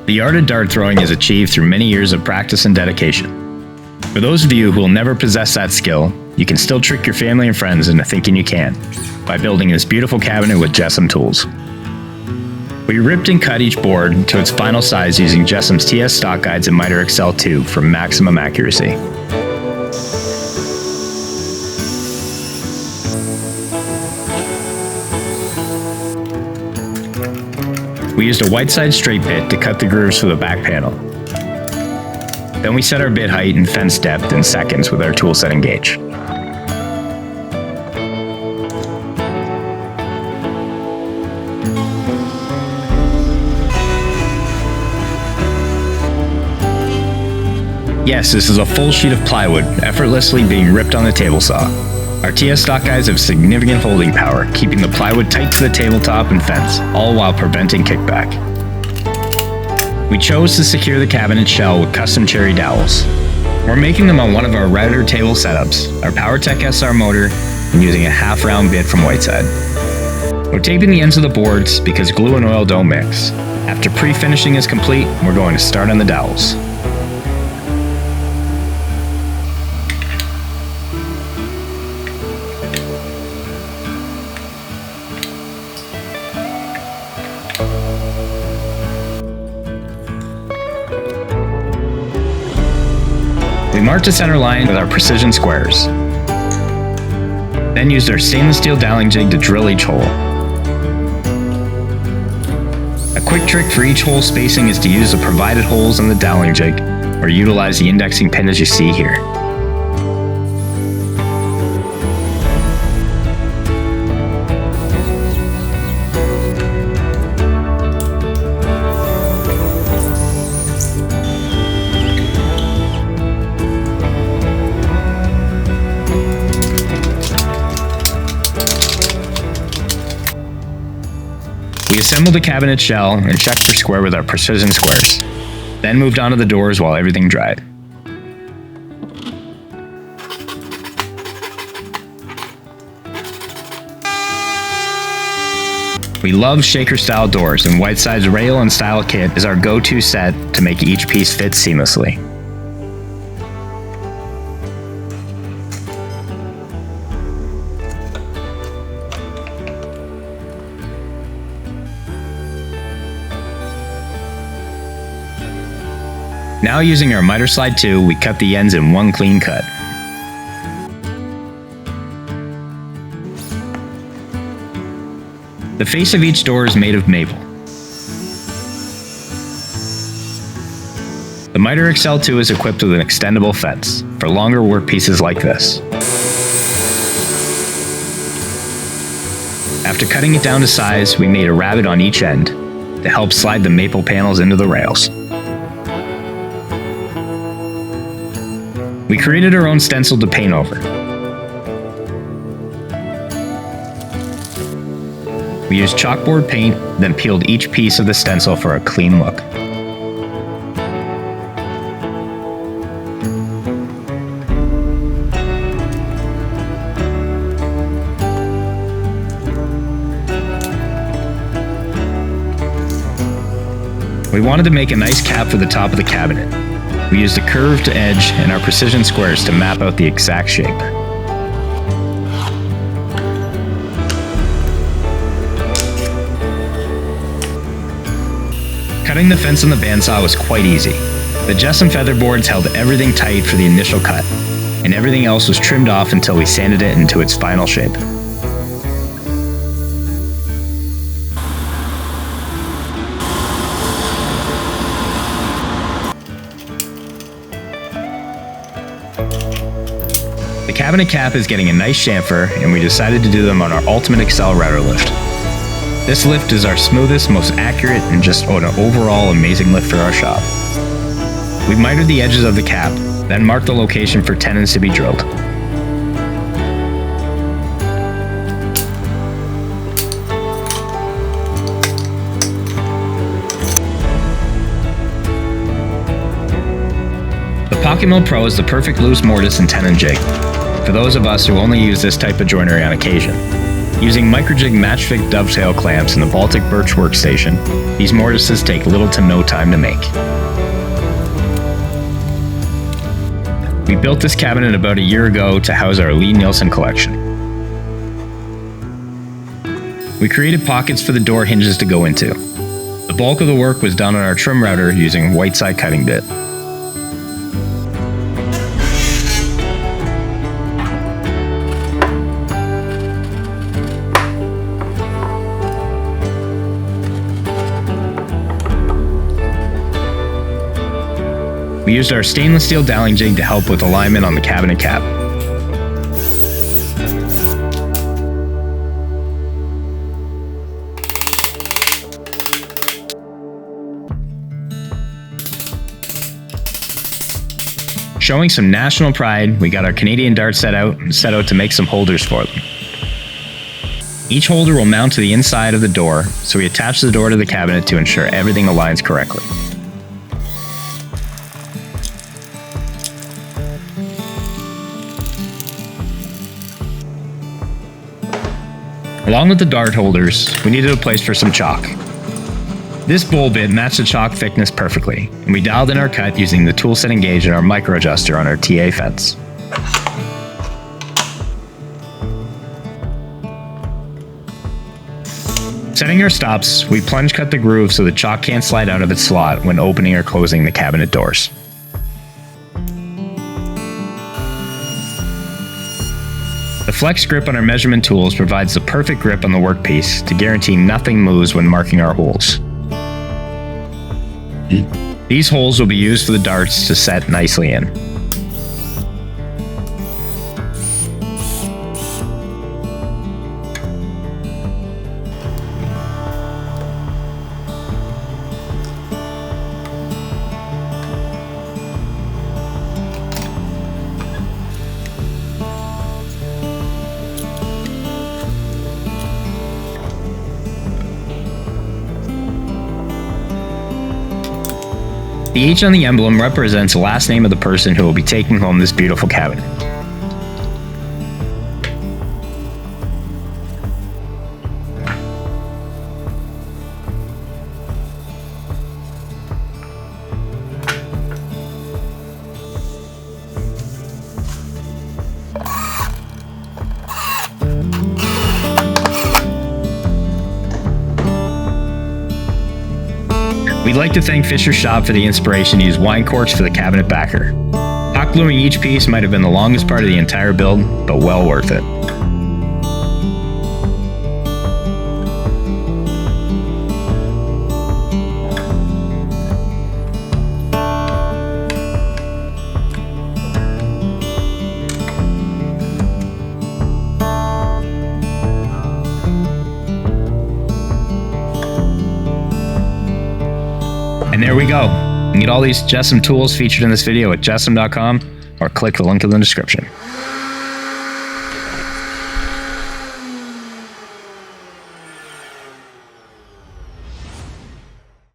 The art of dart throwing is achieved through many years of practice and dedication. For those of you who will never possess that skill, you can still trick your family and friends into thinking you can by building this beautiful cabinet with JessEm Tools. We ripped and cut each board to its final size using JessEm's TS stock guides and Miter XL2 for maximum accuracy. We used a white side straight bit to cut the grooves for the back panel. Then we set our bit height and fence depth in seconds with our tool setting gauge. Yes, this is a full sheet of plywood effortlessly being ripped on the table saw. Our TS stock guides have significant holding power, keeping the plywood tight to the tabletop and fence, all while preventing kickback. We chose to secure the cabinet shell with custom cherry dowels. We're making them on one of our router table setups, our PowerTech SR motor, and using a half-round bit from Whiteside. We're taping the ends of the boards because glue and oil don't mix. After pre-finishing is complete, we're going to start on the dowels. We marked a center line with our precision squares. Then used our stainless steel doweling jig to drill each hole. A quick trick for each hole spacing is to use the provided holes in the doweling jig, or utilize the indexing pin as you see here. We assembled the cabinet shell and checked for square with our precision squares. Then moved on to the doors while everything dried. We love shaker style doors, and Whiteside's rail and style kit is our go-to set to make each piece fit seamlessly. Now using our miter slide 2, we cut the ends in one clean cut. The face of each door is made of maple. The Miter XL2 is equipped with an extendable fence for longer workpieces like this. After cutting it down to size, we made a rabbet on each end to help slide the maple panels into the rails. We created our own stencil to paint over. We used chalkboard paint, then peeled each piece of the stencil for a clean look. We wanted to make a nice cap for the top of the cabinet. We used a curved edge and our precision squares to map out the exact shape. Cutting the fence on the bandsaw was quite easy. The JessEm feather boards held everything tight for the initial cut, and everything else was trimmed off until we sanded it into its final shape. The cabinet cap is getting a nice chamfer, and we decided to do them on our Ultimate XL router lift. This lift is our smoothest, most accurate, and just an overall amazing lift for our shop. We mitered the edges of the cap, then marked the location for tenons to be drilled. The Pocket Mill Pro is the perfect loose mortise and tenon jig for those of us who only use this type of joinery on occasion. Using microjig match-fit dovetail clamps and the Baltic birch workstation, these mortises take little to no time to make. We built this cabinet about a year ago to house our Lee Nielsen collection. We created pockets for the door hinges to go into. The bulk of the work was done on our trim router using a white side cutting bit. We used our stainless steel doweling jig to help with alignment on the cabinet cap. Showing some national pride, we got our Canadian dart set out to make some holders for them. Each holder will mount to the inside of the door, so we attach the door to the cabinet to ensure everything aligns correctly. Along with the dart holders, we needed a place for some chalk. This bowl bit matched the chalk thickness perfectly, and we dialed in our cut using the tool setting gauge and our micro adjuster on our TA fence. Setting our stops, we plunge cut the groove so the chalk can't slide out of its slot when opening or closing the cabinet doors. The flex grip on our measurement tools provides the perfect grip on the workpiece to guarantee nothing moves when marking our holes. These holes will be used for the darts to set nicely in. The H on the emblem represents the last name of the person who will be taking home this beautiful cabinet. We'd like to thank Fisher's Shop for the inspiration to use wine corks for the cabinet backer. Hot gluing each piece might have been the longest part of the entire build, but well worth it. And there we go. You can get all these JessEm tools featured in this video at jessem.com or click the link in the description.